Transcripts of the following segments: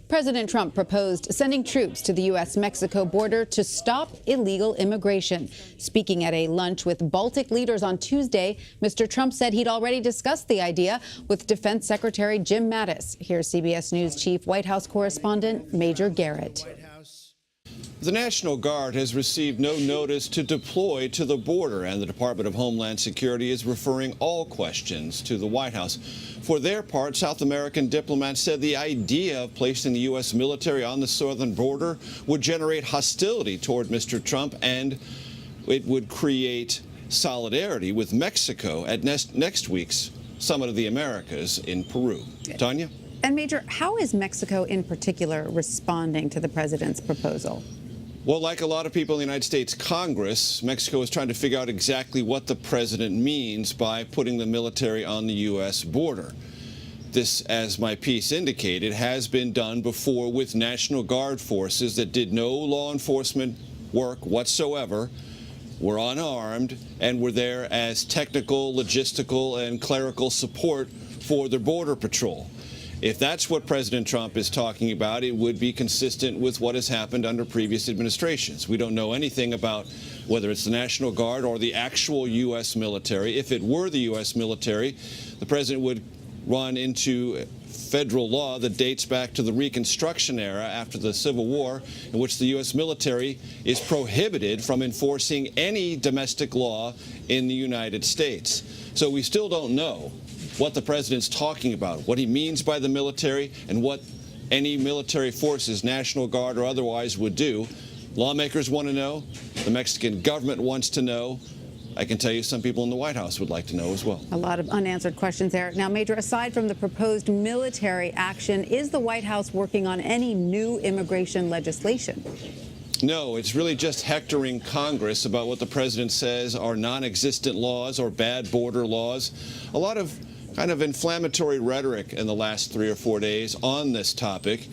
President Trump proposed sending troops to the U.S.-Mexico border to stop illegal immigration. Speaking at a lunch with Baltic leaders on Tuesday, Mr. Trump said he'd already discussed the idea with Defense Secretary Jim Mattis. Here's CBS News Chief White House correspondent Major Garrett. The National Guard has received no notice to deploy to the border, and the Department of Homeland Security is referring all questions to the White House. For their part, South American diplomats said the idea of placing the U.S. military on the southern border would generate hostility toward Mr. Trump, and it would create solidarity with Mexico at next week's Summit of the Americas in Peru. Tanya? And Major, how is Mexico in particular responding to the president's proposal? Well, like a lot of people in the United States Congress, Mexico is trying to figure out exactly what the president means by putting the military on the U.S. border. This, as my piece indicated, has been done before with National Guard forces that did no law enforcement work whatsoever, were unarmed, and were there as technical, logistical, and clerical support for the Border Patrol. If that's what President Trump is talking about, it would be consistent with what has happened under previous administrations. We don't know anything about whether it's the National Guard or the actual U.S. military. If it were the U.S. military, the president would run into federal law that dates back to the Reconstruction era after the Civil War, in which the U.S. military is prohibited from enforcing any domestic law in the United States. So we still don't know what the president's talking about, what he means by the military, and what any military forces, National Guard or otherwise, would do. Lawmakers want to know. The Mexican government wants to know. I can tell you some people in the White House would like to know as well. A lot of unanswered questions there. Now, Major, aside from the proposed military action, is the White House working on any new immigration legislation? No, it's really just hectoring Congress about what the president says are non-existent laws or bad border laws. A lot of kind of inflammatory rhetoric in the last 3 or 4 days on this topic.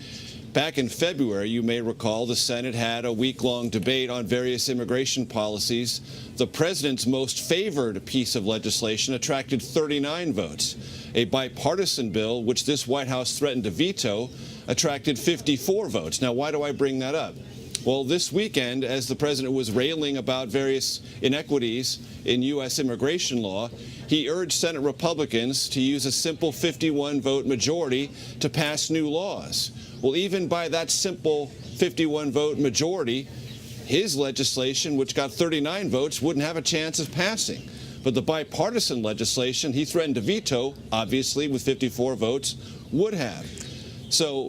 Back in February, you may recall, the Senate had a week-long debate on various immigration policies. The president's most favored piece of legislation attracted 39 votes. A bipartisan bill, which this White House threatened to veto, attracted 54 votes. Now, why do I bring that up? Well, this weekend, as the president was railing about various inequities in U.S. immigration law, he urged Senate Republicans to use a simple 51-vote majority to pass new laws. Well, even by that simple 51-vote majority, his legislation, which got 39 votes, wouldn't have a chance of passing. But the bipartisan legislation he threatened to veto, obviously with 54 votes, would have. So